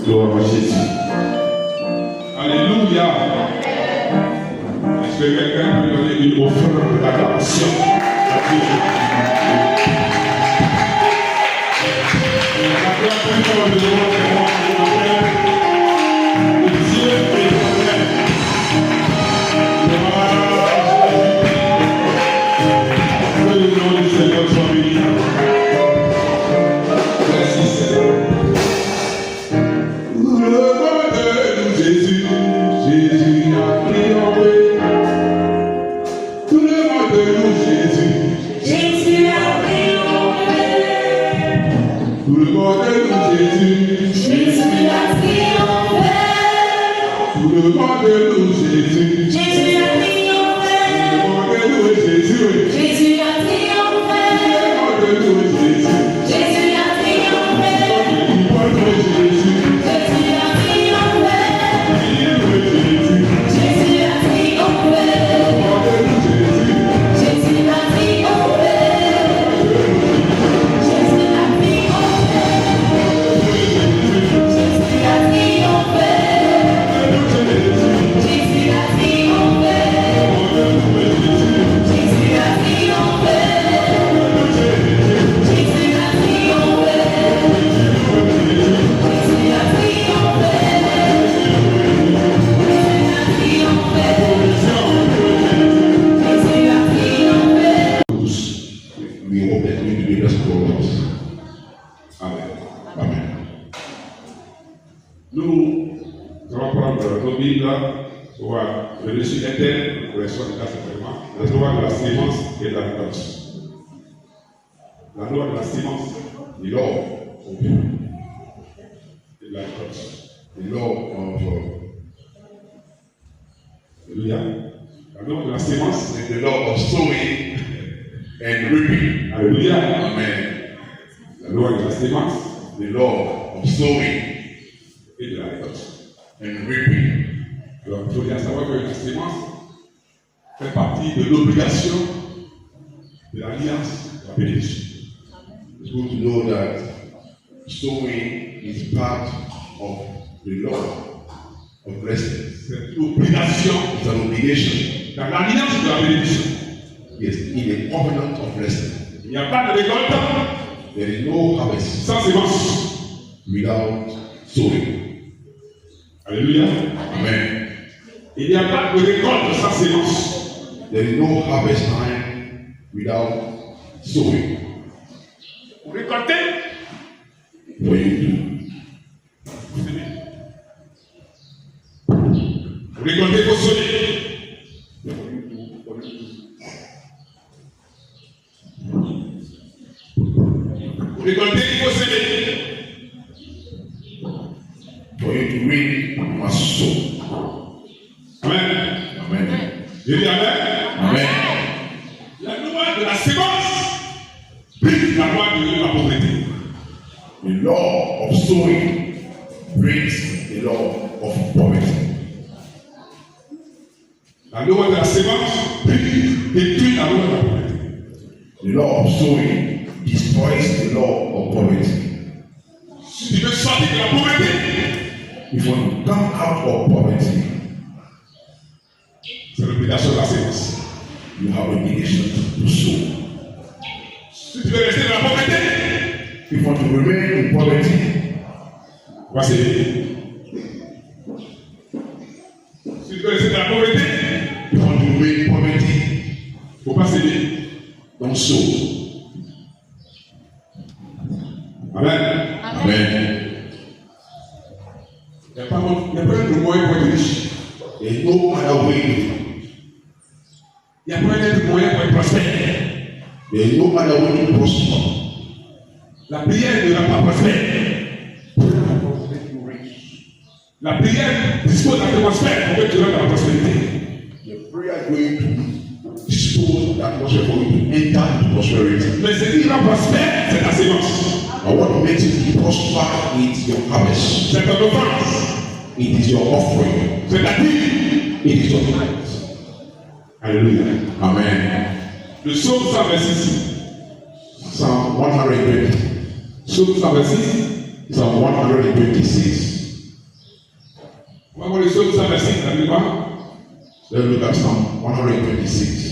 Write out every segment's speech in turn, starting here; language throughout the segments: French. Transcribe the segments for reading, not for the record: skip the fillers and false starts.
Gloire à Jésus. Alléluia. Est-ce que quelqu'un peut donner une offrande d'adoration à Dieu? La première fois de Dieu est éternel. Que le nom du Seigneur soit béni. Merci Seigneur. Le nom de Jésus, Jésus a triomphé. Tout le monde de nous, Jésus, Jésus a triomphé. tout le monde de nous, Jésus, Jésus a triomphé. tout le monde de nous, Jésus, Jésus a triomphé. tout le monde de nous, Jésus, Jésus a triomphé. tout le monde de nous, Jésus, Jésus a triomphé. tout le monde de Jésus, Jésus a triomphé. tout le monde de Jésus, Jésus a triomphé. tout le monde de nous, Jésus, Jésus a triomphé. Jésus a triomphé. Jésus a triomphé. Jésus a triomphé. Jésus a triomphé. Jésus a triomphé. Jésus a triomphé. Jésus a triomphé. tous. We hope that we will be blessed for us. Amen. Amen. Nous allons prendre nos Bibles, soit le reçu interne, pour les soins de la simplement, la loi de la sémence et de la récolte. La loi de la sémence The law et de la récolte. the law of Alléluia. La loi de la sémence. the law of sowing and reaping. Alléluia. Amen. La loi de la sémence The law of sowing et de la récolte. and reaping. Donc, il faut bien savoir que la sémence fait partie de l'obligation de l'alliance de la bénédiction. It's good to know that sowing is part of the law of blessing. C'est une obligation It's an obligation. dans l'alliance de la bénédiction. Yes, in a covenant of blessing. Il n'y a pas de récolte There is no harvest sans sémence. without sowing. Alléluia. Amen. Il n'y a pas de récolte sans sémence. There is no harvest time without sowing. Pour récolter, For you vous semez. Pour récolter, il faut semer. Pour récolter, il faut semer. to reap, you must sow. Amen. Amen. Je dis Amen. Amen. La loi de la sémence brise la loi de la pauvreté. The law of sowing brings the law of poverty. La loi de la sémence détruit la loi de la pauvreté. The law of sowing destroys the law of poverty. Si tu veux sortir de la pauvreté, If you want to come out of poverty, c'est l'obligation de la sémence. you have obligation to sow. Si tu veux rester dans la pauvreté, If you want to remain in poverty, va s'aider. Si tu veux rester dans la pauvreté, if you want to remain in poverty, il ne faut pas s'aider. don't sow. Amen. Amen. Il n'y a pas de moyen pour être riche. There is no other way. Il n'y a pas de moyen pour être prospère. There is no other way to prosper. La prière ne va pas prospérer. La prière dispose à te prospère pour que tu rentres dans la prospérité. The prayer is going to dispose that atmosphere for you to enter into prosperity. Mais ce qui rend prospère, c'est la sémence. And what makes you prosper is your harvest. C'est ton offrande. It is your offering. C'est ta vie. It is your tithe. Alléluia. Amen. Le psaume 126. Psalm 120. Psaume 126. Psalm 126. voir le psaume 126, la mémoire. Let's look at Psalm 126.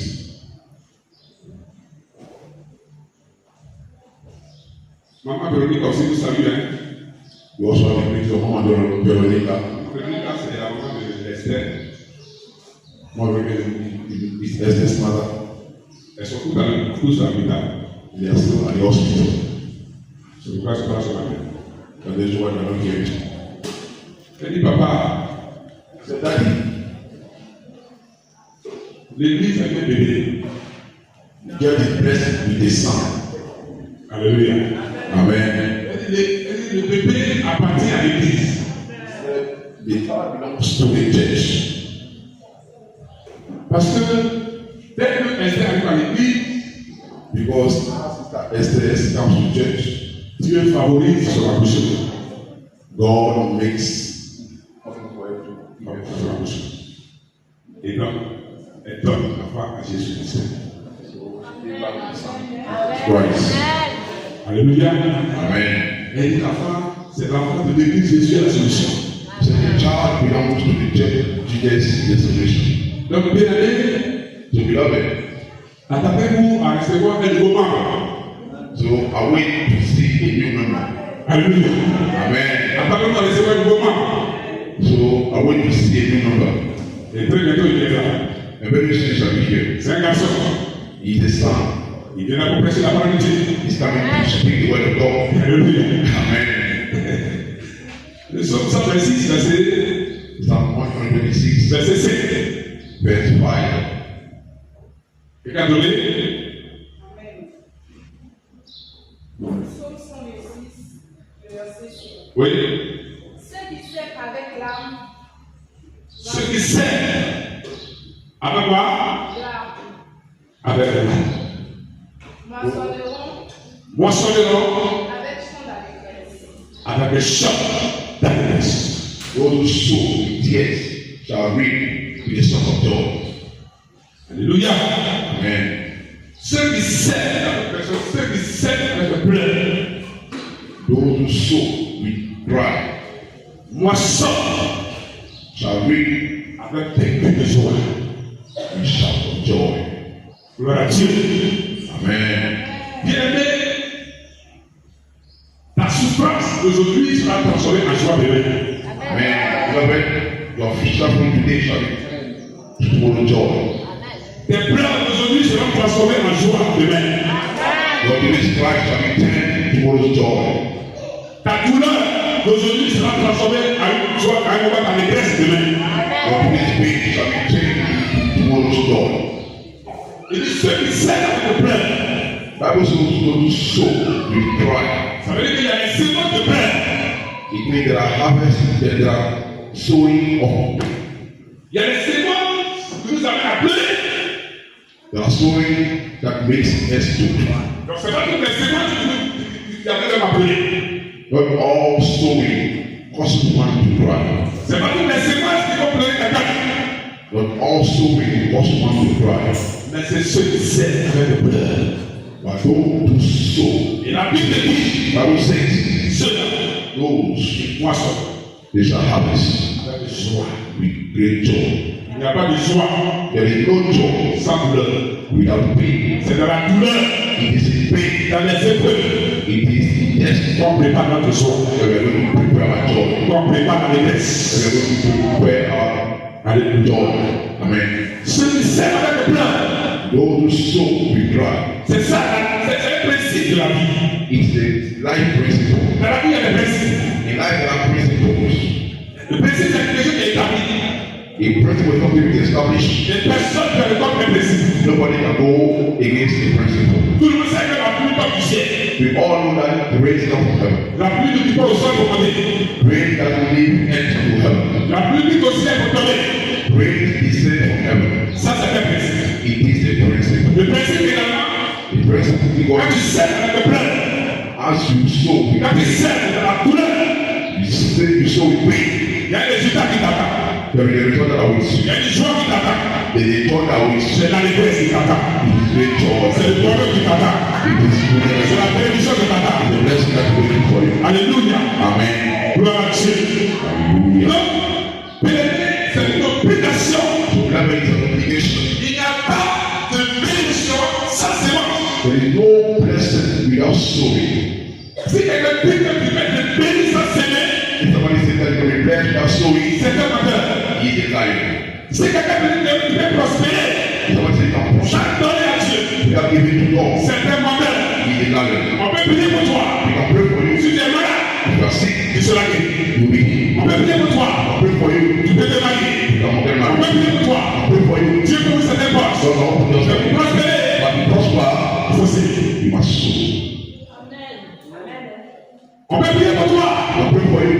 Maman Véronique aussi vous salue. Hein. We also have a picture of Mama Veronica. Véronique, c'est la maman de Esther. Mama Veronica is Esther's mother. Elles sont toutes à l'hôpital. They are still at the hospital. C'est pourquoi je parle ce matin. And that's why they're not here. Elle dit, papa, I said, Daddy, l'église a été bébé. God is blessed with a son. Alléluia. Amen. Elle dit, le bébé appartient à l'église. The child belongs to the church. Parce que dès que Esther arrive à l'église, Because Esther comes to church, Dieu favorise son accouchement. God makes Son accouchement. Et donc, elle donne la foi à Jésus-Christ. Christ. Alléluia. Amen. Elle dit l'enfant, c'est l'enfant de l'église, Jésus est la solution. So the child belongs to the church, Jesus is the solution. Donc, bien aimé, So beloved, attendez-vous à recevoir un nouveau membre. so I wait to see a new member. Alléluia. Amen. Attendez-vous à recevoir un nouveau membre. So I wait to see a new member. Et très bientôt, il est là. And very soon he shall be here. C'est un garçon. He is a son. Il vient là pour prêcher la parole de Dieu. He's coming to speak the word of God. Alléluia. Amen. Le psaume 126, verset Psalm 126, 5. verse 5. Quelqu'un donné? Psaume 126, le verset 5. Oui. Ceux qui servent avec l'âme, Ceux qui s'aiment. Avec quoi? l'âme, Avec l'âme. moissonneront Moissonneront avec chant d'allégresse. avec le chant d'allégresse. Those who sow with tears shall reap with the song of joy. Alléluia. Amen. Ceux qui s'aiment avec le chant, ceux qui s'aiment avec le pleurs. Those who sow with cry Moisson shall reap avec des cris de joie. with shout of joy. Gloire à Dieu. Amen. Bien-aimé, ta souffrance d'aujourd'hui sera transformée en joie demain. Amen. Beloved, your suffering today shall be tomorrow joy. Tes pleurs d'aujourd'hui seront transformés en joie demain. Your today's cry shall be turned tomorrow's joy. Ta douleur d'aujourd'hui sera transformée en une joie, en un moment d'allégresse demain. Your today's pain shall be turned tomorrow's joy. Il dit ceux qui s'aiment avec le pleurs. Bible says those who sow with cry. Ça veut dire qu'il y a des saisons de pleurs. It means there are harvests, there are sowing of. Il y a des saisons que nous avons appelées. There are sowing that makes us to cry. Donc c'est pas toutes les saisons que tu avais même appelées. Not all sowing causes one to cry. C'est pas toutes les saisons qui vont pleurer quelqu'un. Not all sowing causes one to cry. Mais c'est ceux qui s'aiment avec le pleurs. But those who sow, Et la Bible dit, Bible says, ceux-là, those qui moissonnent they shall harvest avec joie. with great joy. Il n'y a pas de joie There is no joy sans douleur. without pain. C'est dans la douleur, It is in pain. dans les épreuves, It is in death qu'on prépare notre joie, that we are going to prepare our joy. qu'on prépare la We détresse. are going to prepare our joy. Amen. Ceux qui s'aiment avec le pleurs, Those who sow with cry. c'est ça, c'est un principe de la vie. It's the life principle. Dans la vie, il y a des principes. In life, there are principles. Le principe, c'est quelque chose qui est établi. A principle is not going to be established. Les personnes ne reconnaissent pas le principe. Nobody can go against the principle. Tout le monde sait que la pluie tombe du ciel. We all know that the rain is not from heaven. La pluie ne dit pas au sol pour tomber. Rain doesn't leave earth to heaven. La pluie dit au ciel pour tomber. Rain descends from heaven. Ça, c'est un principe. It is the principle. Le principe également, The principle is quand God. tu sèmes avec le pleurs, As you sow with quand tu pain, sèmes dans la douleur, you sow with pain. il y a un résultat qui t'attend. There is a result that Il awaits y you. a une joie qui t'attend. There is a joy that awaits you. C'est l'allégresse qui t'attend. It is great joy. C'est le bonheur qui t'attend. It is goodness. C'est la bénédiction qui t'attend. The blessing that is waiting for you. Alléluia. Amen. Gloire à Dieu. Hallelujah. Donc, bien sowing, c'est un moteur. he is a lion. Si quelqu'un peut prospérer, Someone says, "I'm prosper." chaque donné à Dieu, You have given to God. c'est un moteur. He is a lion. On peut prier pour toi. We can pray for you. Si tu es malade, If you are sick, tu seras guéri. you will be healed. On peut prier pour toi. I pray for you. Tu peux te marier. You can get On peut married. prier pour toi. I pray for you. Dieu peut vous certaines portes. God will open Mais your pour prospérer, But to prosper, il faut s'aider. you must sow. Amen. Amen. On peut prier pour toi. I pray for you.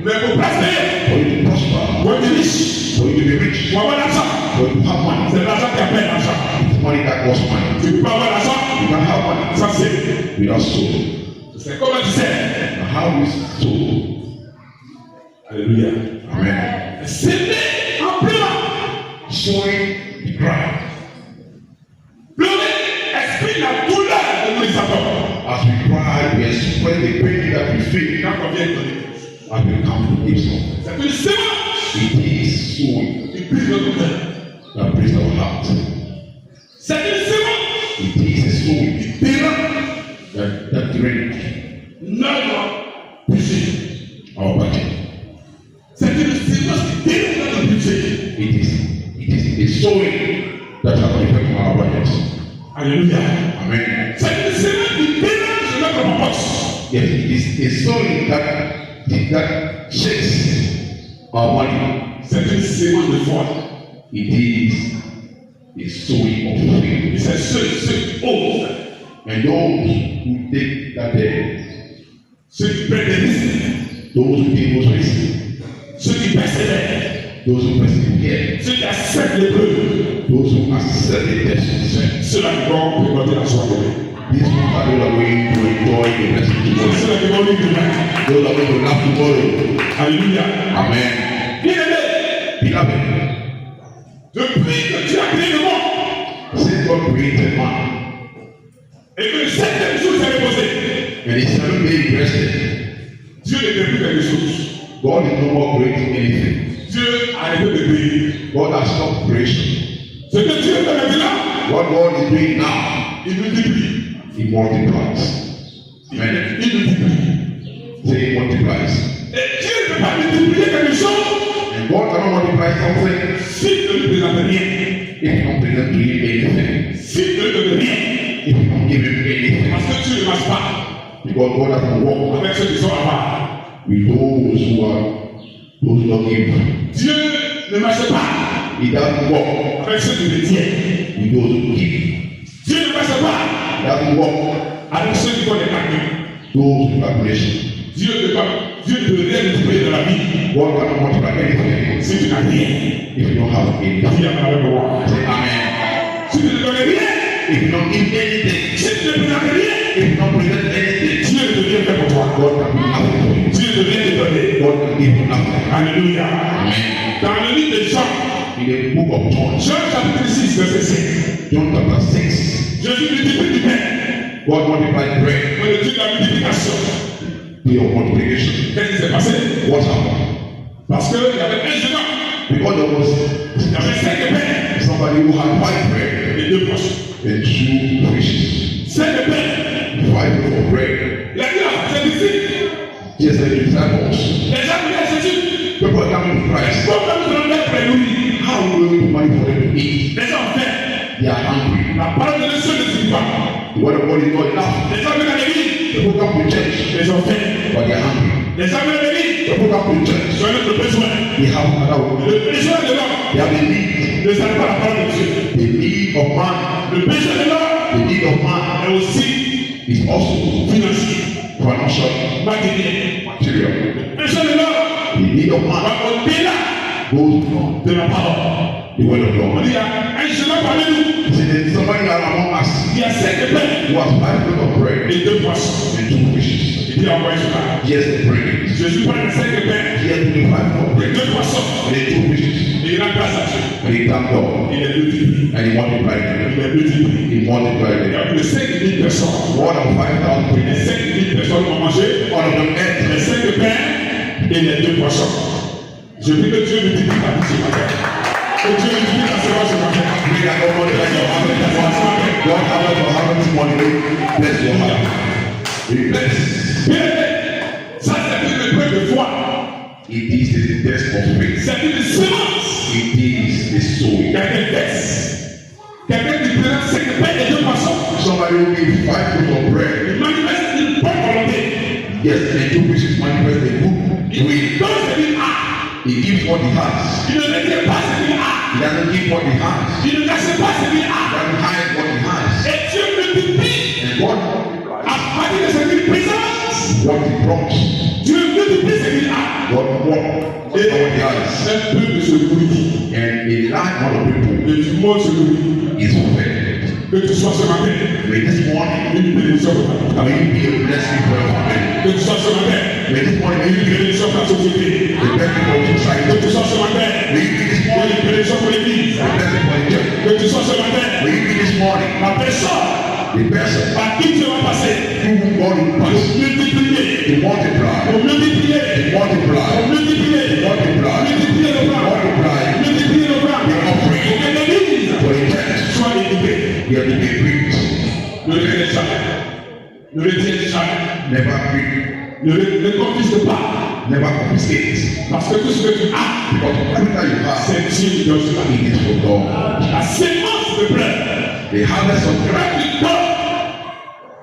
Mais pour prospérer, For you to prosper. pour être riche, For you to be rich. pour avoir l'argent. For you to have money. C'est l'argent qui appelle l'argent. It's money that costs money. Tu ne peux pas avoir l'argent You can't have money sans c'est. without sowing. C'est comment tu sais. Now, how we sow? Alléluia. Amen. S'aider en pleurant. Sowing the ground. Pleurer exprime la douleur de nous les attendons. As we cry, we express the pain that we feel Quand on vient donner. as we come to give some. C'est une semence It is sowing qui brise notre cœur. that breaks our heart. C'est une semence It is a sowing qui dérange that drains notre péché. our body. C'est une semence qui dérange notre péché. It is a sowing that has affected our bodies. Alléluia. Amen. C'est une semence qui dérange notre box. Yes, it is a sowing that shakes our body. C'est une semence de foi. It is a sowing of Et faith. c'est ceux qui osent, And those who take that day, ceux qui prennent des risques, those who take those risks, ceux qui persévèrent, those who persevere, ceux qui acceptent l'épreuve, those who accept the test, ceux-là qui vont récolter la soirée. these people are those are going to enjoy the blessing C'est tomorrow. ceux-là qui vont vivre demain. Those are going to laugh tomorrow. Alléluia. Amen. Bien-aimé, Beloved, depuis que tu as créé le monde since God created man, et que le septième jour s'est reposé, and the seventh day he rested, Dieu ne crée plus quelque chose. God is no more creating anything. Dieu a arrêté de créer. God has stopped creation. Ce que Dieu fait maintenant, What God is doing now, il multiplie. he multiplies. Amen. Il multiplie. Say he multiplies. Et Dieu ne peut pas multiplier quelque chose And God cannot multiply something s'il ne lui présente rien. if you don't present to him anything. S'il ne lui donne rien. If you don't give him anything. Parce que Dieu ne marche pas Because God doesn't walk avec ceux qui sont à part. with those who don't give. Dieu ne marche pas He doesn't walk avec ceux qui détiennent. with those who give. Dieu ne marche pas He doesn't walk avec ceux qui font des calculs. those with calculation. Dieu ne peut rien multiplier dans la vie God cannot multiply anything si tu n'as rien. if you don't have anything. Dis avec moi. Say amen. Si tu ne donnes rien, If you don't give anything, si tu ne présentes rien, if you don't present anything, Dieu ne peut rien faire pour toi. God can do nothing for you. Dieu ne peut rien te donner. God can give you nothing. Alléluia. Amen. Dans le livre de Jean, In the book of John, Jean chapitre 6, verset 5, John chapter 6, Jésus multiplie du pain. God multiplied bread, On est dit la multiplication. day of multiplication. Qu'est-ce qui s'est passé? What happened? Parce qu'il y avait un jeune homme, Because there was il y avait 5 pains somebody who had 5 bread et 2 poches. and 2 fishes. 5 pains. 5 loaves of bread. Il a dit à ses disciples, Yes, the disciples. les gens venaient à Jésus, People are coming to Christ. pourquoi nous allons faire pour lui? How will we money for them to eat? Les gens ont faim. They are hungry. La parole de Dieu ne suffit pas. The word of God is not enough. Les gens viennent à l'église, People come to church, les gens ont faim. but they are hungry. Les gens viennent à l'église, People come to church, ils ont notre besoin. they have another one. Le besoin de l'homme They have a need. ne savent pas la parole de Dieu. The need of man, Le besoin de l'homme the need of man est aussi is also financier, financial, matériel. material. Le besoin de l'homme The need of va man au-delà goes beyond de la parole. the word of On God. dit, il y a un jeune homme parmi nous, See, there's somebody among us il y a 5 pains who has 5 loaves of bread et 2 poissons. and 2 fishes. Il dit envoyé cela. Here's the bread. Jésus prend les 5 pains Here's the 5 loaves of et bread 2 poissons. and the 2 fishes. Et il rend grâce à Dieu. And he thanked God Il est multiplié. and he multiplied them. Il est multiplié. He multiplied Il y them. a plus de 5 000 personnes. More than 5,000 Les people. 5 000 personnes ont mangé All of them ate. les 5 pains et les 2 poissons. Je prie que Dieu multiplie ta vie ce matin. Que Dieu multiplie ta semence ce matin. Pray that God multiply your harvest this morning. God harvest your harvest this morning. Bless your heart. Be blessed. Bien, ça c'est une épreuve de foi. It is the test of faith. C'est une semence. It is the soul. Il y a des tests. Quelqu'un qui présente 5 pains et 2 poissons. Somebody will give 5 loaves of bread. Il manifeste une bonne volonté. Yes, and 2 pieces manifest a good Il will. donne ce qu'il a. He gives what he has. Il ne retient pas ce qu'il a. He doesn't give what he has. Il ne cache pas ce qu'il He a. doesn't hide what he has. Et Dieu multiplie. And God À partir de ce qu'il présente, what he brought. Dieu multiplie ce qu'il a. God what he has. Un peuple se nourrit. And a large amount of people Et du monde se nourrit. is fed. Que tu sois ce matin May this morning une bénédiction pour ta may famille. you be a blessing for your family. Que tu sois ce matin May this morning may une you be bénédiction pour la société. a blessing for your Que society. tu sois ce matin May you be this une morning bénédiction pour l'église. a blessing for the church. Que tu sois ce matin May you be this morning la personne the person par qui tu vas passer who God will pour pass multiplier, to multiply, pour multiplier, to multiply, pour multiplier, multiply, multiplier le bras, multiply multiplier le bras. the offering Pour que l'église for the church. soit équipée. You have to be preached. Ne retiens jamais. Ne retiens jamais. Never preach. Ne confisque pas. Never confiscate. Parce que tout ce que tu as, Because everything you have, c'est Dieu qui donne cela. it is for God. La sémence de blé, The harvest of Christ. quand tu donnes,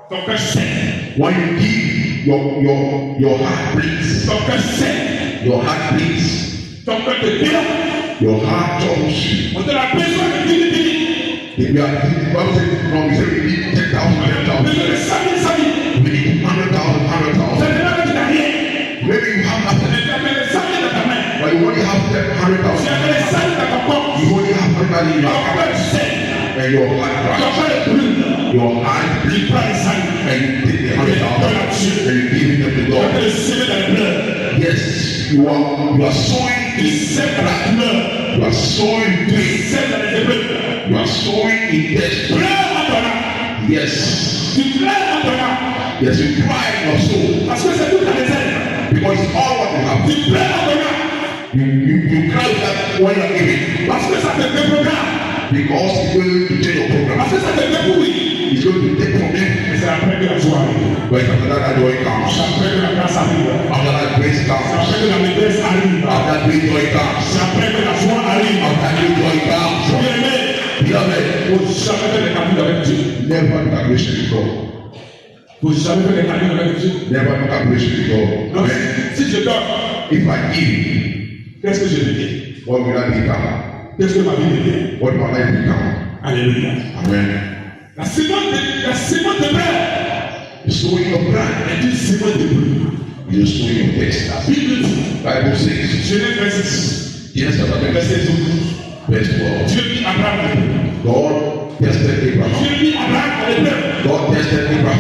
ton cœur saigne. When you give, your heart bleeds. Ton cœur saigne. Your heart bleeds. Ton cœur te dérange. Your heart troubles you. On te la besoin de dignité. If you are the Bible says, no, we say we need 10,000, On a besoin de 10,000. 100 000. We need 100,000, Ça 100,000. ne va pas te rien. Maybe you have nothing, Mais tu as les 100 000 dans ta main. but you only have Tu 100,000. as les 100 000 dans ton corps. You only have 100,000 in your Ton account. cœur saigne. And your heart Ton cries. cœur brûle. Your heart Tu bleeds. prends les 100 000. And you take the 100,000 and you give them to Tu God. as les semer dans les pleurs. Yes, you are sowing Tu in sèmes dans la douleur. You are sowing Tu pain. sèmes dans les épreuves. You are sowing in death. Pleure en ton âme. Yes. Tu pleures en ton âme. Yes, you cry in your soul. Parce que c'est toute la réserve. Because it's all what you have. Tu pleures en ton âme. You cry that when you are giving. Parce que ça te déprogramme. Because it's going to change your program. Parce que ça te dépouille. It's going to take from them. Mais c'est après que la joie arrive. But after that joy comes. C'est après que la grâce arrive. After that grace C'est comes. après que la maîtresse arrive. After that great joy comes. C'est après que la joie arrive. After that great joy comes. Bien-aimé, Beloved, faut jamais faire des calculs avec Dieu. never do calculation with God. Faut jamais faire des calculs avec Dieu. Never do calculation with God. Donc, Amen. si je donne, If I give, qu'est-ce que je deviens? what will I become? Qu'est-ce que ma vie devient? What will I become? Alléluia. Amen. La sémence de blé The sowing of blood est une sémence de blé. is the sowing of death. La Bible dit, Bible says, Genèse 26, Genesis chapter 20, verset 12. verse 12. Dieu dit à Abraham, God tested Abraham. Dieu dit à Abraham à l'épreuve, God tested Abraham.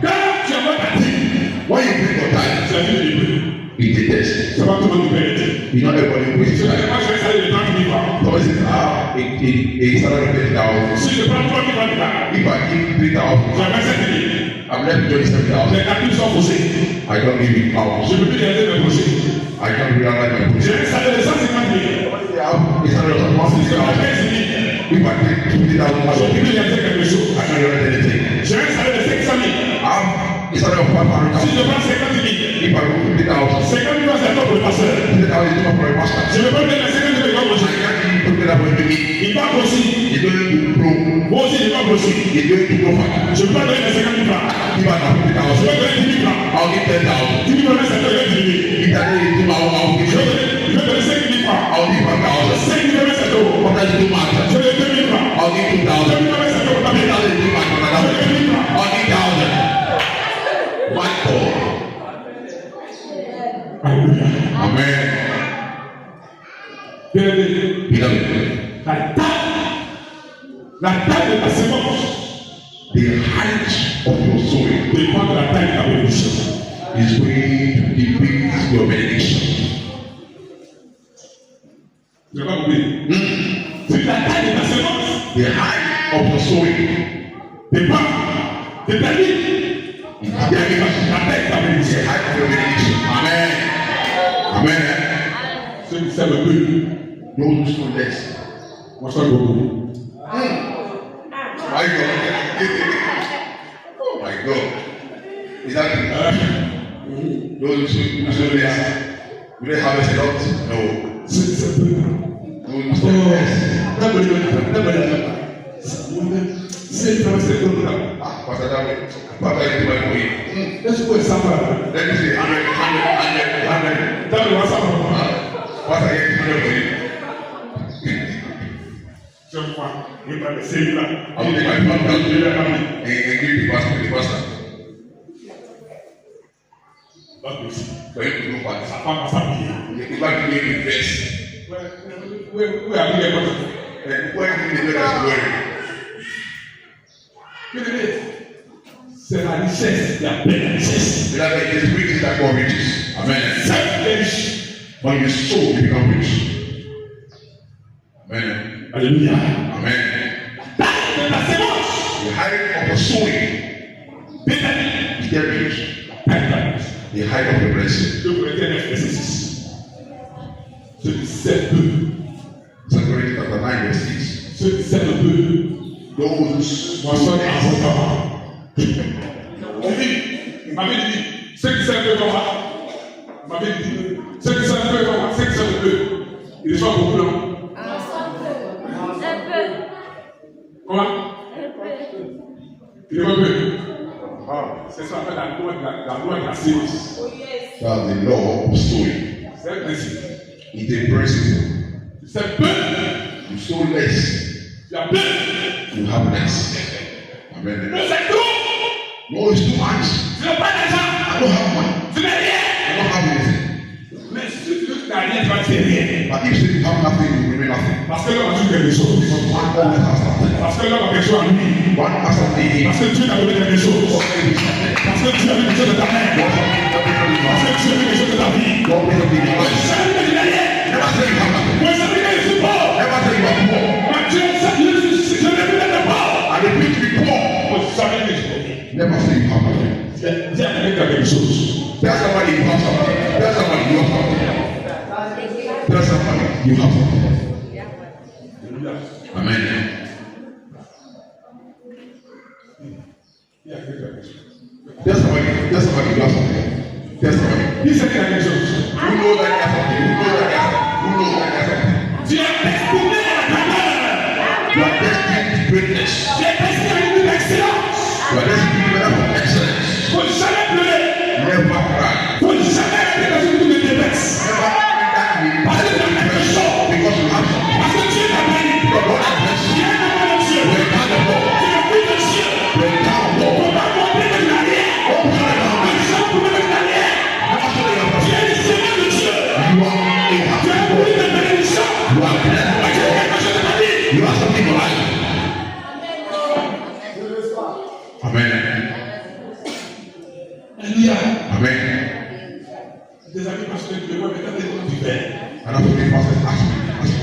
quand tu as mort à dire, When you bring your tithe, tu as vu l'épreuve. it's a test. C'est pas tout le monde qui peut aider. You know everybody who is Je ne tithe. sais pas si je vais saler les 30 000 francs. So this is a salary of 10,000. Si je prends 3 000 francs, If I give 3,000, j'ai 27 000. I'm left with 27,000. Les calculs sont faussés. I don't give it out. Je ne peux plus réaliser mes projets. I can't realize my J'ai position. un salaire de 150 000. I have a salary of Si je prends 160,000. 15 000, If I take 50,000, je ne peux plus réaliser quelque chose. I can't realize anything. J'ai un salaire de 500 000. I have a salary of Si 500,000. je prends 50 000, If I do 50,000, 50 000 c'est un pour le pasteur. 50,000 is not for a master. Je ne peux pas donner les 50 000 de I projet. can't even put it up with me. Il va grossir. It's going to grow. Moi aussi, il va grossir. It's going to grow further. Je ne peux pas donner les 50 000 francs. If I have Je 50,000, vais donner 10 000 francs. I'll give 10,000. 10 000 francs, c'est un peu diminué. If I don't do my own, I'll give Je 10,000. vais donner 5 000 francs. I'll give 1,000. 5 000 francs, c'est tout. What does it do Je matter? vais donner 2 000 francs. I'll give 2 000 2,000. francs, c'est tout. What does it do matter? I'll give 1,000. My God. Alléluia. Amen. Bien-aimé, Beloved, la taille de ta sémence the height of your sowing dépend de la taille de ta bénédiction. is going to depict your benediction. Je vais pas oublier. C'est la taille de ta sémence The height of your sowing dépend de ta vie. is determined La taille de ta by the bénédiction. height of your benediction. Amen. Amen. Ceux qui savent peu, Those who sow less. moi je parle beaucoup. My God. Oh my God. Is that those who sow less? Will they harvest a lot? No. C'est peu. We will stay first. C'est vraiment c'est peu là. Ah, Pastor David. Pastor, you do my way. Est-ce que ça va? Let me say 100. Dans le WhatsApp. Pastor, you do my way. Je crois. Oui, pas de c'est là. I'll take my phone down and give the pastor. Pas de si. For him to go back. Ça va pas s'habiller. You got to give him first. Oui, avec les potes. And when the letters wearing. C'est la richesse, la belle richesse. Beloved, it is riches that call riches. Amen. C'est riche. When you sow, you become rich. Amen. Alléluia. Amen. Dans la séance. The height of the sowing is get rich. The height of the blessing. Je vous retiens les versets 6. Ceux qui sèment peu. 2 Corinthians chapter 9 verse 6. Ceux qui sèment peu. Those Moissonnent abondamment. Il m'avait dit, ceux qui sèment peu comme moi. Il m'avait dit, ceux qui sèment peu comme moi, ceux qui sèment peu. Ils reçoivent beaucoup d'eau. Comment? Il reçoit peu. C'est ça, la loi de la séance. that's the law of sowing. C'est un principe. It's a principle. C'est peu. You sow less, Il y a peu. you have less. Amen. Mais c'est trop. No, it's too much. Tu n'as pas d'argent. I don't have money. Tu n'as rien. I don't have anything. Mais si tu n'as rien, tu vas te rien. But if you have nothing, you remain nothing. Parce que l'homme a toujours quelque chose. One always has something. Parce que l'homme a quelque chose en lui. One has something in Parce que Dieu t'a donné quelque chose. God gave you something. Parce que Dieu a mis quelque chose de ta main. God has something in Parce your que Dieu a mis quelque chose de ta vie. God has something in your life. Ça veut dire qu'il n'a rien. Never say you have nothing. Moi, ça veut dire que je suis pauvre. Never say you are poor. Mais Dieu, ça, je l'ai vu d'être pauvre. And the rich be poor. Moi, ça veut dire que je suis pauvre. Never say you have nothing. Dis à quelqu'un qui a quelque chose. Tell somebody you have something. Tell somebody you have something. Tell somebody you have something. Amen. Il y a quelqu'un qui a quelque chose. Tell somebody you have something. Tell somebody. Dis à quelqu'un qui a quelque chose. Who knows that you have something? Who knows that you have something? Who knows that you have something? Tu es destiné à la grandeur. You are destined to greatness. Tu es destiné à une excellence. You are destined to level of excellence. Faut jamais pleurer. Never cry. Faut jamais rester dans une toute de détresse. Never Parce que tu as quelque chose. because you have something. Parce que Dieu t'a béni. Your Lord has blessed Tu you. es un homme de Dieu. You are a man of God. Tu es un fils de Dieu. You are a child of God. Faut pas montrer que tu n'as rien. Don't put it down. Les gens trouvent que tu n'as rien. Never say you have Tu something. es le Seigneur de Dieu. You are a Tu es happy un God. fils de bénédiction. You are blessed by Tu as God. quelque chose de ta vie. You have something in life. Amen. Alléluia. Amen. Des amis parce que tu le vois maintenant des gens du père. And that's what the pastor asked me.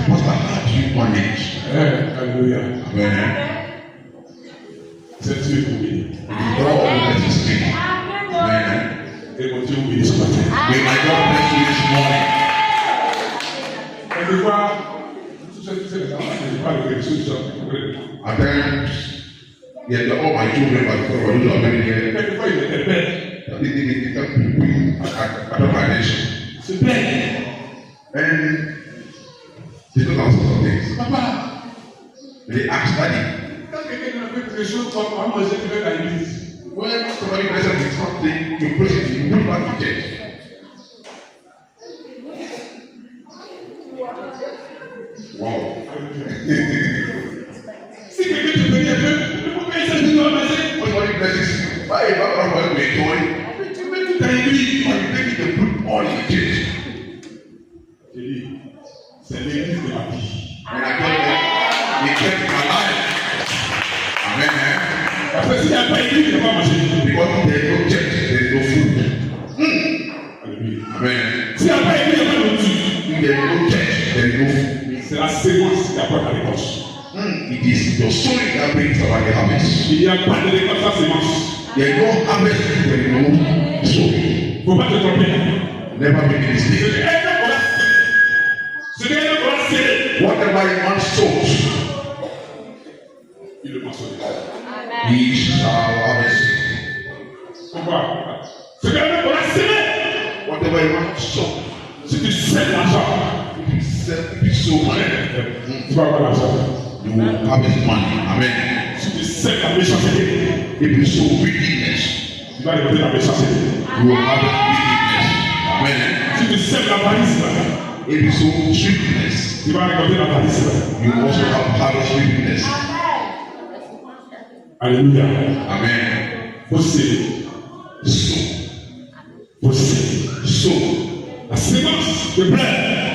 Pastor, how do you manage? Alléluia. Amen. C'est Dieu qui vous bénit. God will bless his name. Amen. Et mon Dieu vous bénit ce matin. May my God bless you this morning. Quelquefois, tout ce qui se passe, je parle de quelque chose. At times, yeah, all my children, my children, are very here. Quelquefois, il était bête. They can bring attention. C'est bête. And they don't answer some things. Papa, They ask daddy. quand quelqu'un a fait quelque chose, on va manger, tu vas à l'église. When somebody presents something, you praise it, you put back to church. Wow. Si quelqu'un te bénit un peu, pourquoi il s'agit de manger? When somebody blesses, why you back around with joy? Tu mets tout à l'église. Why you take it to put all in the church? J'ai dit, c'est l'église de ma vie. And I get that they kept my life. Amen. Parce que s'il n'y a pas d'église, il ne va pas manger. Because there's no church, there's no food. Alléluia. Amen. S'il n'y a pas d'église, il n'y a pas de nourriture. If there's no church, there's no food. C'est la séquence qui apporte la réponse. It is your sowing that brings about the harvest. Il n'y a pas de réponse sans sémence. There's no harvest, there's no sowing. Il ne faut pas te tromper. Never make a Ce mistake. que Dieu aura sémé, Whatever you want sows, il le mentionne. he shall harvest. Pourquoi? Ce que Dieu aura sémé, Whatever you want to sow, Si tu sèmes l'argent, If you sow money, tu vas avoir l'argent. you will harvest money. Amen. Si tu sèmes la méchanceté, If you sow wickedness, tu vas récolter la méchanceté. you will harvest wickedness. Amen. Si tu sèmes l'avarisme, If you sow sweetness, tu vas récolter l'avarisme. you also have harvest wickedness. Alléluia. Amen. Faut s'aimer. Sow, Faut s'aimer. sow, La sémence de blé.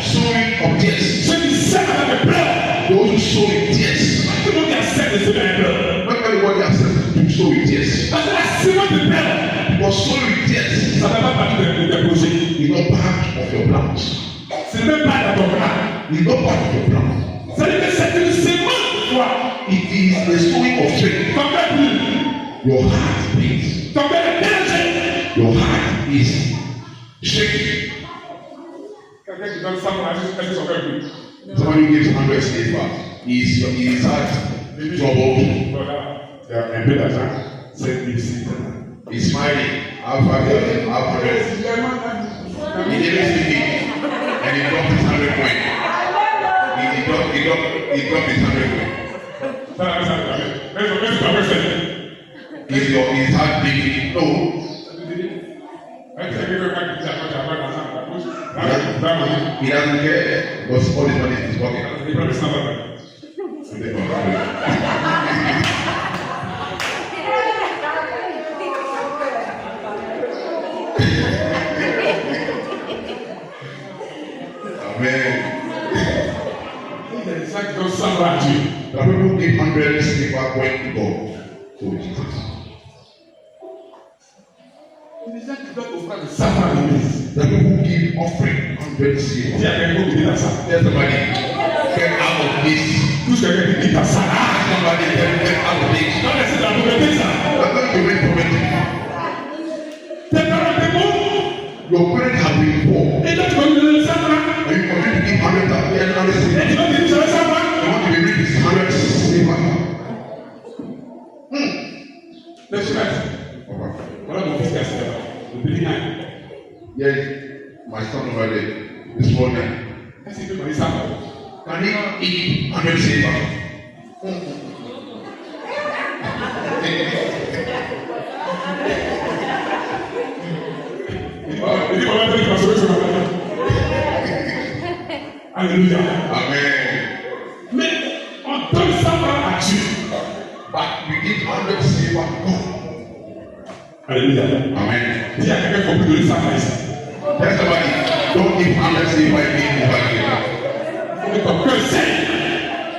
sowing of tears. Ceux qui sèment avec le blé. Those who sow in tears. Tout le monde qui accepte de semer un blé. Not everybody accepts to sow in tears. Parce que la sémence de blé, But sowing in tears ça ne fait pas partie de tes projets. is not part of your plans. Ce n'est même pas dans ton plan. It's not part of your plan. C'est-à-dire que c'est une sémence de foi. It is the sowing of faith. Ton cœur brûle. Your heart beats. Ton cœur est dérangé. Your heart is shaking. Quelqu'un qui donne 100 francs, est-ce que son cœur brûle? Somebody who gives 100 silver is heart troubled. Voilà. Il y a un peu d'argent. C'est difficile. He's smiling. I've 100. He didn't see me. And he dropped his 100 coin. He dropped his 100 coin. Is his heart beating? No. He doesn't care because all his money is in his pocket. Amen. The people who give 100 silver coin to God. To Jesus. The people who give offering 100 silver. Tell somebody, get out of this. Somebody get out of this. I'm going to make prophetic. Your parents have been poor. And you continue to give 100 silver. You want to be rich with 100 silver. Let's try. Voilà mon fils qui a 7 ans. Le petit nain. Yes, my son over there, this morning. Est-ce qu'il peut manger ça? Can he eat 100 silver? Il dit, on va faire une transformation. Alléluia. Amen. Mais on donne ça à Dieu. But we give 100 silver to God. Alléluia. Amen. Il y a quelqu'un qui peut donner ça à ici. Tell somebody, don't give 100 silver again over here. Et ton cœur saigne.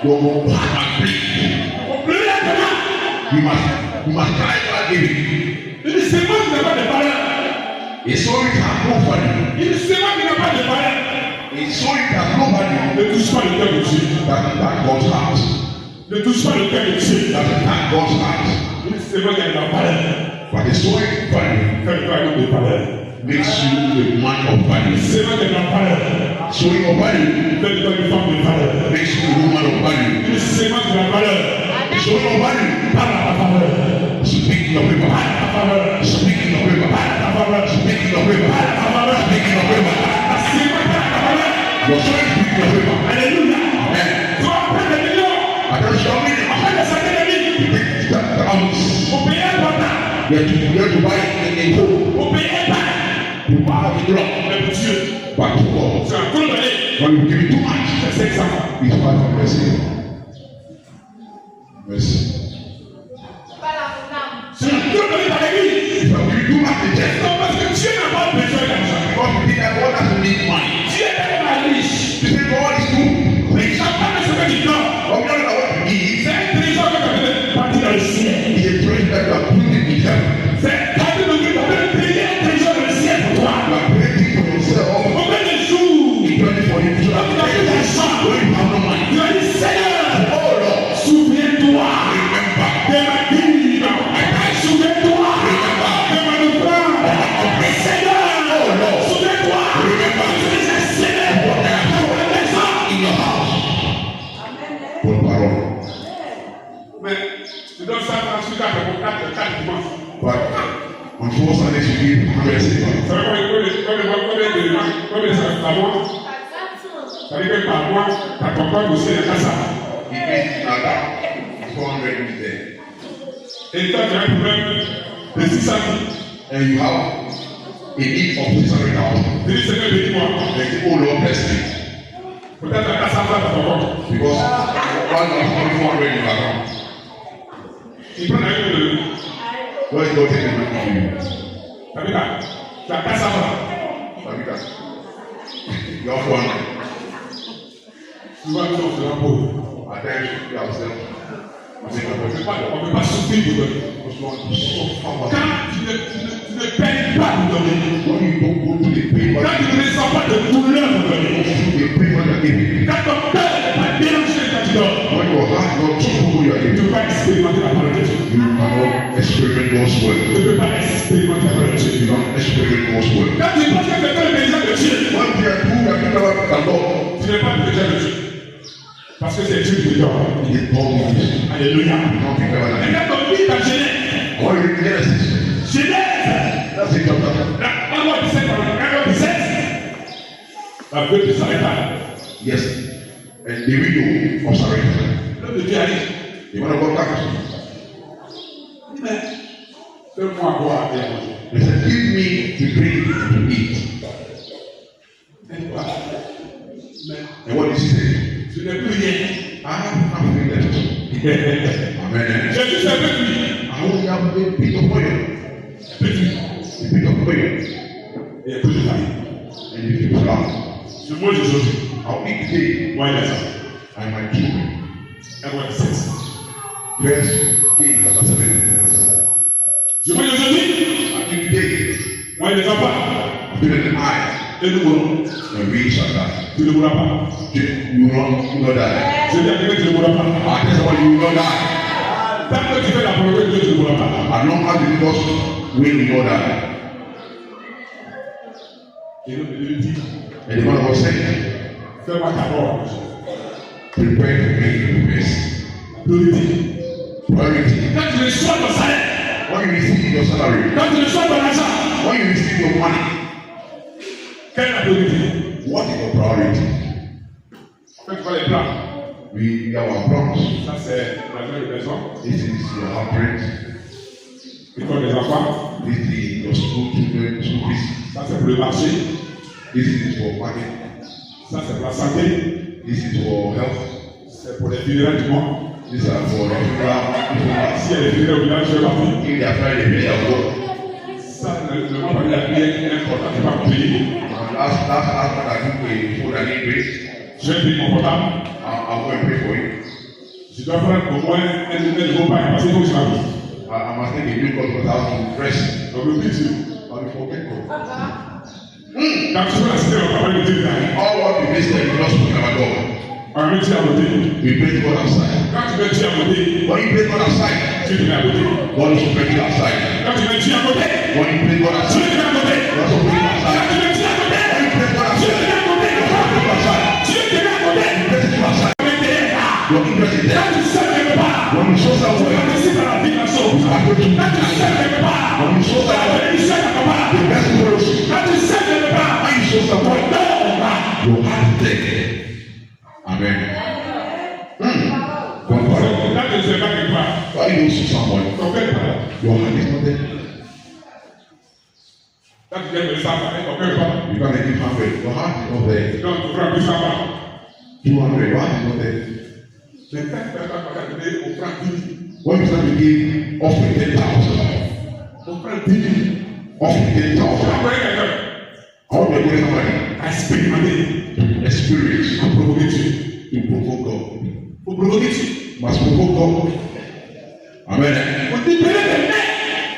Your heart must bleed. On pleure maintenant. You must cry for giving. Il dit, c'est moi qui n'ai pas de valeur. A soul it has no value. Il dit, c'est moi qui n'ai pas de valeur. A soul it has no value. Ne touche pas le cœur de Dieu. That God's heart. Ne touche pas le cœur de Dieu. That God's heart. Il dit, c'est moi qui ai la valeur. But the soul value Fais-toi un homme de valeur. makes you a man of value. C'est moi qui ai la valeur. Showing of value Fais-toi une femme de valeur. makes you a woman of value. Il dit, c'est moi qui ai la valeur. Showing of value, Parle à ta valeur. speak your paper. Parle à ta valeur. Speak your paper. Parle à ta valeur. Speak your paper. Ta valeur. Speak your paper. C'est moi qui ai la valeur. Your soul speak your paper. Alléluia. Amen. Toi, après les millions, Attention, après les centaines de mille, on paye un portable, you have to buy a home. on paye un bain. You buy a block. Mais pour Dieu, But to God, c'est un coup de balai. when you give it too much, C'est 500 francs. it's 500 silver. Mercy. C'est un coup de balai par l'église. If you give too much to church, Non, parce que Dieu n'a pas besoin d'argent. because you think that God doesn't need money. Dieu est tellement riche. You say God is too Il rich. n'a pas besoin du temps. But God doesn't want to give. C'est un trésor que tu as parti dans le ciel. He's a treasure that you are putting in heaven. C'est quand tu nous dis, tu as payé un trésor dans le ciel pour toi. You are creating for yourself. Combien de jours It's ready for you. You are creating when you have no money. tu as dit, Seigneur, Oh Lord, souviens-toi remember. de ma vie. Souviens-toi de ma offrande. Seigneur, souviens-toi de mes excellents pour la maison. In your house. Bonne parole. Mais tu donnes ça ensuite après pour 4 dimanches. But on 4 Sundays you give 100 silver. Ça va quand les combien ça fait par mois? Ça veut dire que par mois, ta concorde aussi est à ça. It means another 400 is there. Et toi, tu as un problème de 600 000. And you have a need of 600,000. Tu dis, Seigneur, bénis-moi. And say, oh Lord, bless me. Peut-être que tu as 400 000 dans ton compte. Because one has only 400 in your account. Il prend la une de Where is God taking money from you? ça veut dire, tu as 400 Sabika. You have 400. 000. Tu vois, nous sommes vraiment pauvres. At times, you have self. On ne peut pas souffrir pour donner. Quand tu ne payes pas pour donner, When you don't go to the payment, quand tu ne ressens pas de douleur pour donner, the payment you are giving. quand ton cœur n'est pas dérangé quand tu donnes, When your heart not trouble you are tu ne giving, peux pas expérimenter la parole de Dieu. you cannot experiment God's Tu word. ne peux pas expérimenter la parole de Dieu. You cannot experiment God's word. Quand tu penses que quelqu'un est besoin de Dieu, One thing I do that you never can Lord, tu n'es pas besoin de Dieu. Parce que c'est Dieu qui te donne. he is all of this. Alléluia. Nothing better than Et that. quand on lit ta Genèse, All you Genesis, Genèse, that's it, chapter. la 1 17, la Bible ne s'arrête pas. Yes. And the widow of Sarepta, L'homme de Dieu arrive. the man of God comes. Il dit, mais fais-moi à boire et à manger. He said, give me to drink and to eat. Et quoi? Mais And what did he say? je n'ai plus rien. I have nothing left. Amen. Jésus s'est réduit. I only have a bit of oil. A bit of oil. Et il y a plus de famille. And if you allow, Je mange aujourd'hui. I'll eat today Moi, il a ça. and my children. Et moi, 17. Verse 8, chapter 7. Je mange aujourd'hui. I eat today. Moi, il a pas. Children and I, Et nous mourrons. and we shall die. Tu ne mourras pas. You will not die. Je dis à quelqu'un que tu ne mourras pas. I tell somebody you will not die. Tant que tu fais la volonté de Dieu, tu ne mourras pas. As long as the Lord's will not die. Et l'homme de Dieu dit, And the man of God said, fais-moi d'abord. prepare for me first. Priorité. Priority. Quand tu reçois ton salaire, When you receive your salary, quand tu reçois ton argent, when you receive your money, quelle est la priorité? what is your priority? Quand tu vois les plans, We have our plans. ça c'est l'argent de maison, This is your upgrade. l'école des enfants, This is your school children, school fees. ça c'est pour le marché, This is for market. ça c'est pour la santé, This is for health. c'est pour les funérailles du monde. These are for the funeral. Si il y a des funérailles au village, je vais partir. If they are trying to pay their work. Ça, le monde va dire la prière est importante, tu vas pas payer. And that's what I do for food and eat grace. J'ai un prix confortable, I'm going to pray for you. je dois prendre au moins un nouveau pain parce qu'il faut que je m'habille. I must take a new clothes because I have to dress. Donc le but c'est, But we forget God. quand tu vas assister au travail de Dieu, All what we listen, we not speak about God. on met Dieu à côté. We praise God outside. Quand tu mets Dieu à côté, When you praise God outside, Dieu te met à côté. God is praising outside. Quand tu mets Dieu à côté, When you praise God Dieu outside, te met à côté. God also praising Quand outside. tu mets Dieu à côté, When you praise God Dieu te outside, met à côté. God also praising outside. Dieu te met à côté. Praise you outside. Your interest is there. Quand tu sais quelque part, When you show tu somewhere, participes à la vie de la chose. I go to Quand tu sais quelque part, when you show la somewhere, bénédiction est quelque part. the best fellowship. Quand tu sais quelque part, When you show ton somewhere, cœur va. your heart is there. Amen. Don't worry. Quand tu ne sais pas quelque part, Why you don't see someone, ton cœur est pas là. your heart is not there. Quand tu viens de le savoir, ton cœur est pas là. You can make it 100. Your heart is not there. Donc tu feras plus savoir. 200. Your heart is not there. Mais quand tu fais pas comme ça, on prend 10 000. When you start to give offering 10,000, On prend 10 000. offering 10,000, Après quelqu'un, I want to get somebody à expérimenter, experience à provoquer Dieu. to provoke God. Pour provoquer Dieu. Must provoke God. Amen. Pour libérer les mains.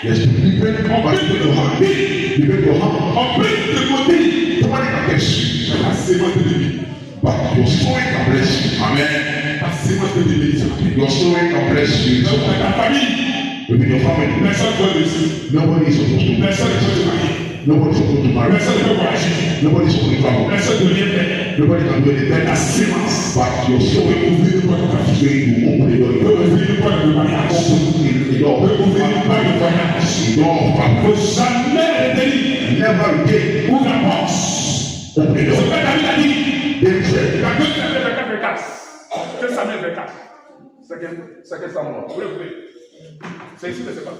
Yes, to liberate your heart. Liberate your heart. On peut te côté. Somebody can get you, La sémence de vie. but your sowing can bless you. Amen. La sémence de bénédiction. Your sowing can bless you. Donc dans ta famille, Within your family, personne ne doit réussir. nobody is supposed to. Personne ne doit se marier. Nobody is supposed to marry. Personne ne doit voyager. Nobody is supposed to travel. Personne ne doit rien faire. Nobody can do anything. La sémence. But your sowing Ouvrir le porte de ta is vie. going to open the door. Ouvrir le porte de mariage. Open the door. Ouvrir le porte de voyage. The door of family. Faut jamais le délit. Never again. Ouvre la porte. Open the Ce door. père David a dit, David said, dans 2 Samuel 24, 24, 2 Samuel 24, second Samuel. oui. C'est ici que c'est pas.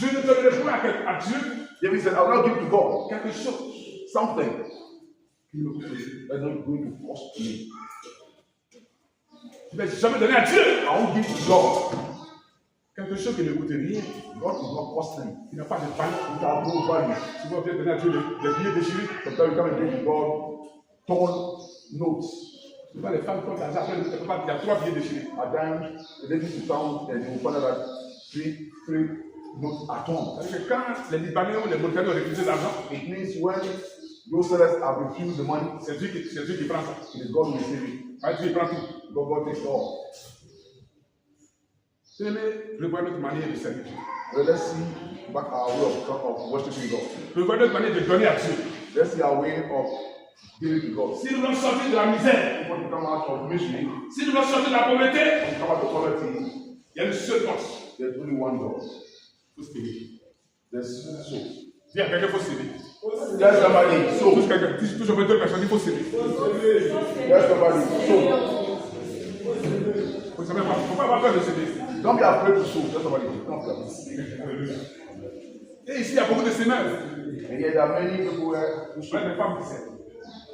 Je ne donnerai point à Dieu David said, I will not give to God quelque chose something qui me coûte. that's not going to cost me. Je ne vais jamais donner à Dieu I won't give to God. quelque chose qui ne coûte rien. God is not costly. Il n'a pas de valeur. It has no value. Si vous voulez donner à Dieu des billets déchirés, Sometimes you come and give to God torn notes. ce pas les femmes qui ont l'argent. Après, il y a 3 billets déchirés. At times, the ladies will come and you will find out that three notes are torn. C'est-à-dire que quand les Libanais ou les Mauritaniens ont refusé l'argent, It means when those sellers have refused the money, c'est Dieu qui prend ça. it is God who will save it. Dieu il prend tout. God takes it all. C'est revoir notre manière de servir Dieu. So let's see back our way of worshiping God. Revoir notre manière de donner à Dieu. Let's see our way of giving to God. Si nous voulons sortir de la misère, When we come out of misery, si nous voulons sortir de la pauvreté, when we come out of poverty, il y a une seule force. there's only one God. Il faut se lever. There's so. Dis à quelqu'un, il faut se lever. There's somebody. So. Touche quelqu'un, touche au moins 2 personnes, il faut se lever. There's somebody. So. Vous savez pas, pourquoi avoir peur de se lever? Don't be afraid to sow. There's somebody. Don't be afraid. Et ici, il y a beaucoup de semeurs. And yet there are many people who sow. Même les femmes qui s'aiment.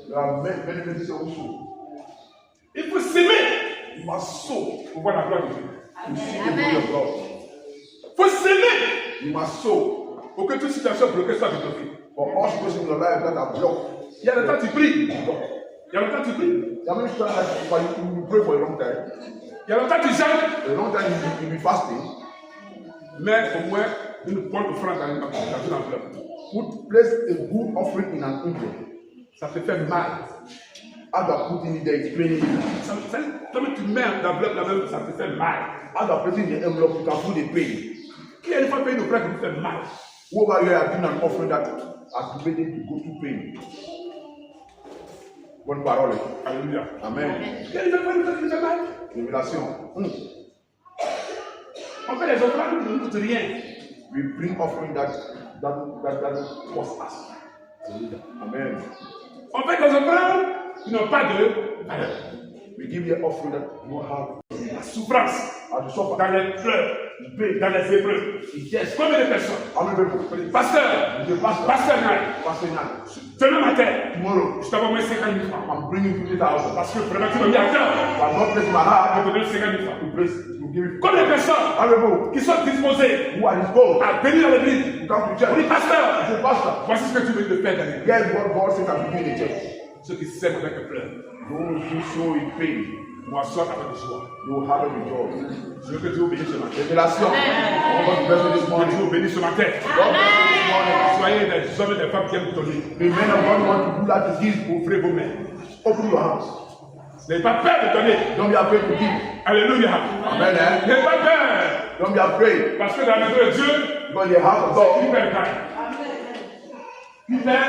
There are many people who sow. Il faut s'aimer You must sow pour voir la gloire de Dieu. to see the glory of God. Il faut s'aimer You must sow pour que toute situation bloquée soit débloquée. for all situations in your life that are blocked. Il y a le temps tu pries. Il y a le temps tu pries. There are many times that you pray for a long time. Il y a le temps tu jeûnes. A long time you be fasting. Mais au moins une bonne offrande dans une enveloppe. Place a good offering in an envelope. Ça te fait mal. As you are putting it there, it's paining you. Comme tu mets l'enveloppe là-même, ça te fait mal. As you are placing the envelope, you can feel the pain. Qui a une fois payé une offrande qui te fait mal? Who over here have doing an offering that has made it to go through pain? Bonne parole. Alléluia. Amen. Qui a une fois payé une offrande qui te fait mal? Révélation. On fait les offrandes qui ne nous coûtent rien. We bring offering that cost us. Amen. On fait des offrandes qui n'ont pas de valeur. We give you an offering that you have La souffrance, as you suffer. dans les pleurs, dans les épreuves. Yes. Combien de personnes? How many people? Pasteur, The pastor. pasteur Nai, Pastor Nan. demain matin, Tomorrow, je t'envoie moins 50 000 francs. I'm bringing 50,000. Parce que vraiment, tu m'as mis à cœur But not place my heart de te donner 50 000 francs. to place to give it. Combien de personnes How many people qui sont disposées who are disposed à venir à l'église? to come to On church? dit, pasteur, Say, Pastor, voici ce que tu veux de faire dans l'église. guess what God says I will do in the church. Ceux qui s'aiment avec le pleur, Those who sow in pain, moi, sois avec joie. you will have it with joy. Je veux que Dieu vous bénisse ce matin. Révélation. I want to bless you this Que morning. Dieu vous bénisse ce matin. God bless you this morning. Soyez des hommes et des femmes qui aiment donner. The men of God want to do that to give. Ouvrez vos mains. Open your hands. N'ayez pas peur de donner. Don't be afraid to give. Alléluia. Amen. Eh? N'ayez pas peur. Don't be afraid. Parce que dans la maison de Dieu, Because the house of c'est God, hyper calme. Hyper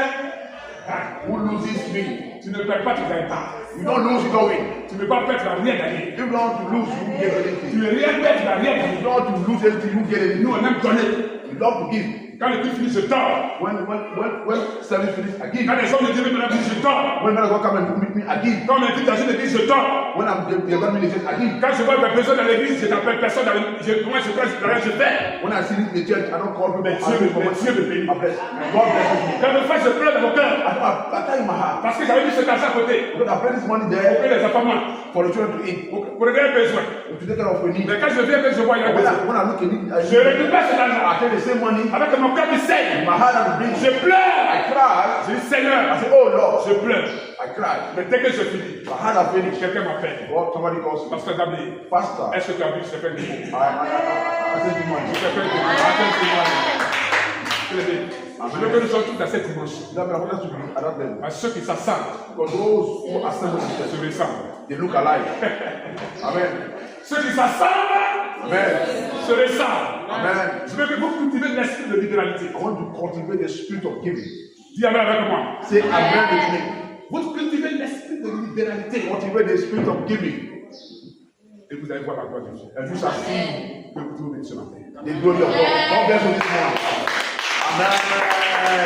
calme. who loses me. Tu ne perds pas, tu ne gagnes pas. You don't lose, you don't win. Tu ne peux pas perdre, tu n'as rien gagné. If you don't want to lose, you get Tu anything. ne rien perdre, tu n'as rien If gagné. you don't want to lose anything, you get anything. Nous, on aime donner. You love to give. Quand le culte finit, je dors. When service finish, I give. Quand les hommes de Dieu viennent dans la vie, je dors. When men of God come and meet me, I give. Quand on m'invite dans une église, je dors. When they're going to meet the church, I give. Quand je vois des personnes dans l'église, je n'appelle personne dans l'église. Moi, je prends, je fais. When I see this in the church, I don't call people. Mais Dieu me bénit. I bless. God bless you. Quand je fais, je pleure dans mon cœur. I tell you my heart. Parce que j'avais mis cet argent à côté. Because I pray this money Pour there que les enfants mangent. for the children to eat. Pour régler les besoins. To take care of the need. Mais quand je viens, je vois, il y a besoin. When I look at it, Je récupère cet argent. I take the same money. Avec mon cœur qui saigne. My heart and Je pleure. I cry. Je dis, Seigneur, I say, oh Lord, je pleure. I cry. Mais dès que je finis, My heart has finished. quelqu'un m'appelle. God, somebody calls me. Pasteur Gabriel, Pastor, est-ce que tu as vu ce fait de mots? I send you money. Ce fait de mots. I send you money. Je veux que nous soyons tous dans cette dimension. That I want us to be at that level. À ceux qui s'assemblent, Because those who assemble themselves, se ressemblent. they look alike. Amen. Ceux qui s'assemblent, Amen. se ressemblent. Amen. Je veux que vous cultivez l'esprit de libéralité. I want to cultivate the spirit of giving. Dis amen avec moi. Say amen with me. Vous cultivez l'esprit de libéralité. Cultivate the spirit of giving. Et vous allez voir la gloire de Dieu. And you shall see Que vous trouvez ce matin. the glory of God. God bless you this morning. Amen.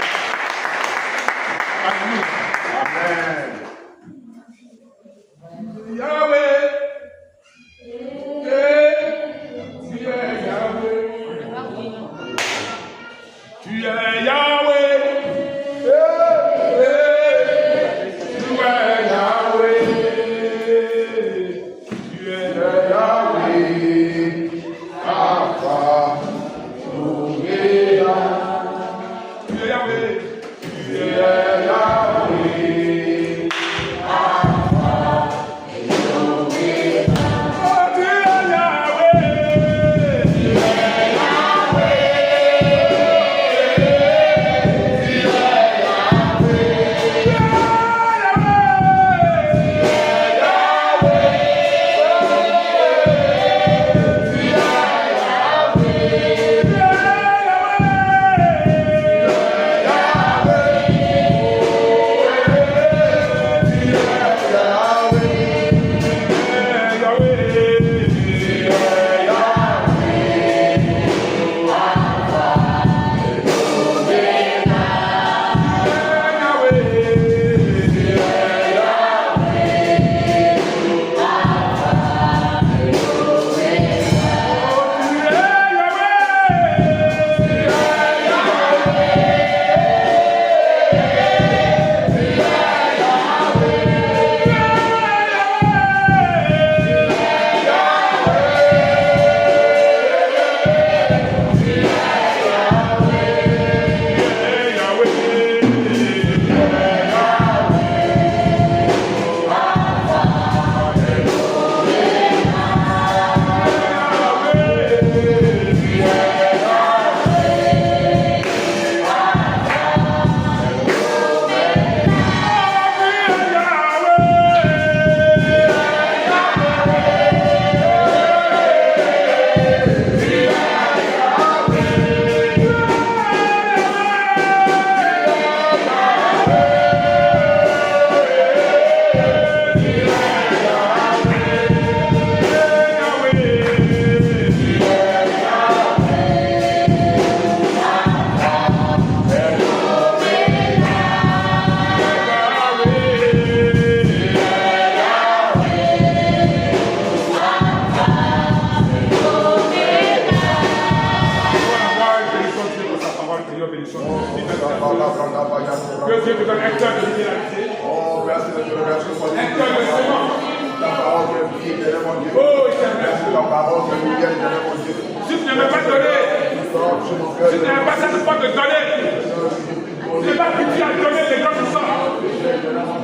Que Dieu te donne un cœur de libéralité. Oh, merci de te remercier pour Un cœur de sémence. ta parole qui est vie, éternel mon Dieu. Oh, éternel. Merci de ta parole qui est lumière, éternel mon Dieu. Si tu ne m'as pas donné, si tu n'as pas cette foi de donner, c'est pas que tu as donné les gens qui sont.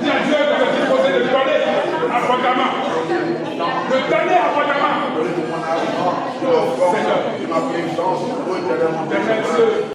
Dis à Dieu de te disposer de donner abondamment. De donner abondamment. De ma présence, oh, éternel mon Dieu.